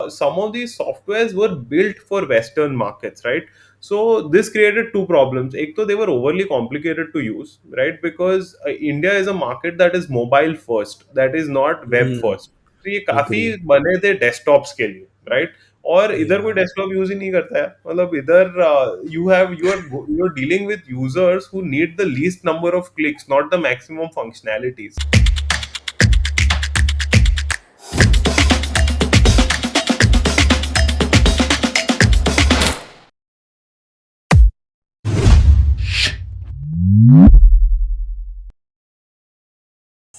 some of these softwares were built for Western markets, right? So this created two problems. Ek to they were overly complicated to use, right? Because India is a market that is mobile first, that is not web Hmm. first. तो ये काफी Agree. बने थे desktops के लिए, right? और इधर कोई Yeah. डेस्कटॉप यूज ही नहीं करता है, मतलब इधर you are dealing with users who need the least number of clicks, not the maximum functionalities.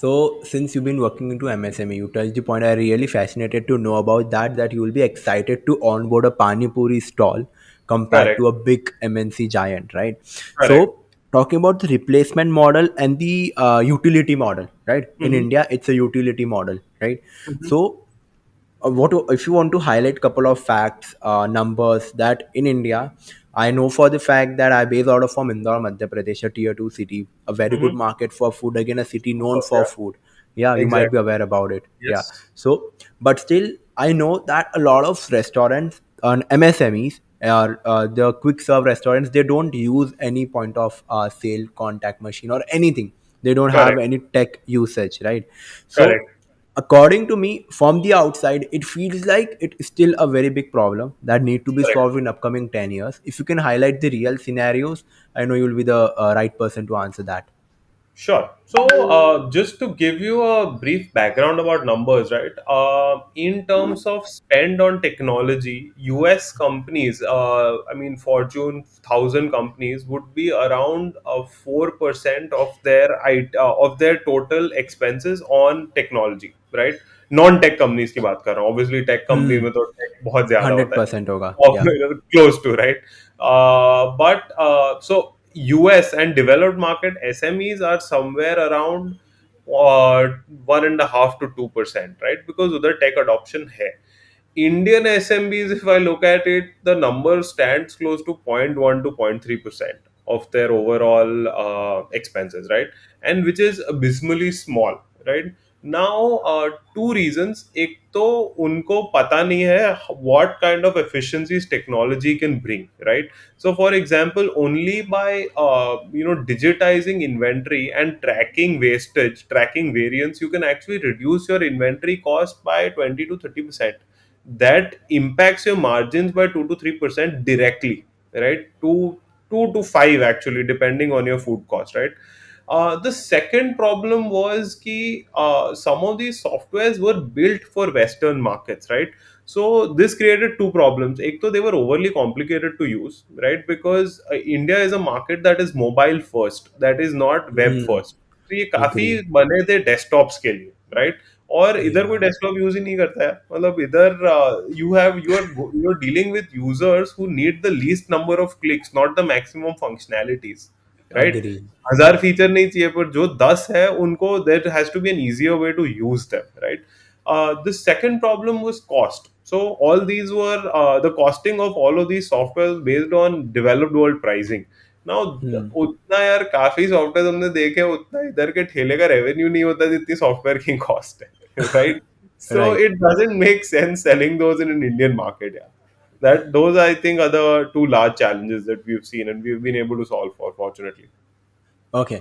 So, since you've been working into MSME, you touched the point. I really fascinated to know about that. That you will be excited to onboard a pani puri stall compared Correct, to a big MNC giant, right? correct. So, talking about the replacement model and the utility model, right? In Mm-hmm. India, it's a utility model, right? Mm-hmm. So, what if you want to highlight couple of facts, numbers that in India, I know for the fact that I base out of from Indore, Madhya Pradesh, a tier two city, a very good Mm-hmm. market for food. Again, a city Of known course, for yeah, food. Yeah, you might be exactly. aware about it. Yeah. Yes, So, but still, I know that a lot of restaurants and MSMEs or the quick serve restaurants, they don't use any point of sale contact machine or anything. They don't have correct, any tech usage, right? So correct, according to me, from the outside, it feels like it is still a very big problem that need to be correct. solved in upcoming 10 years. If you can highlight the real scenarios, I know you'll be the right person to answer that. Sure. So, just to give you a brief background about numbers, right? In terms of spend on technology, US companies, I mean, Fortune 1000 companies would be around 4% of their total expenses on technology, right? Non-tech companies की बात कर रहा हूँ. Obviously, tech company Hmm. में तो tech बहुत ज़्यादा होता है. 100% होगा. Of Yeah. close to, right? But so US and developed market SMEs are somewhere around 1.5 to 2%, right? Because उधर tech adoption है. Indian SMBs, if I look at it, the number stands close to 0.1 to 0.3% of their overall expenses, right? And which is abysmally small, right? Now, two reasons. एक तो उनको पता नहीं है what kind of efficiencies technology can bring, right? So, for example, only by digitizing inventory and tracking wastage, tracking variance, you can actually reduce your inventory cost by 20 to 30%. That impacts your margins by 2 to 3% directly, right? Two to five actually, depending on your food cost, right? The second problem was ki some of these softwares were built for Western markets, right? So this created two problems. Ek to they were overly complicated to use, right? Because India is a market that is mobile first, that is not web Hmm. first. तो ये काफी Agree. बने थे desktops के लिए, right? और इधर कोई Yeah. डेस्कटॉप यूज ही नहीं करता है, मतलब इधर you are dealing with users who need the least number of clicks, not the maximum functionalities, right? Agree. हजार फीचर नहीं चाहिए, पर जो 10 है उनको there has to be an easier way to use them, right? The second problem was cost. So all these were the costing of all of these softwares based on developed world pricing. Now Hmm. उतना यार काफी software हमने देखे, उतना इधर के ठेले का रेवेन्यू नहीं होता जितनी सॉफ्टवेयर की कॉस्ट है, right? So Right. it doesn't make sense selling those in an Indian market, yeah. That those I think are the two large challenges that we've seen and we've been able to solve for, fortunately. Okay.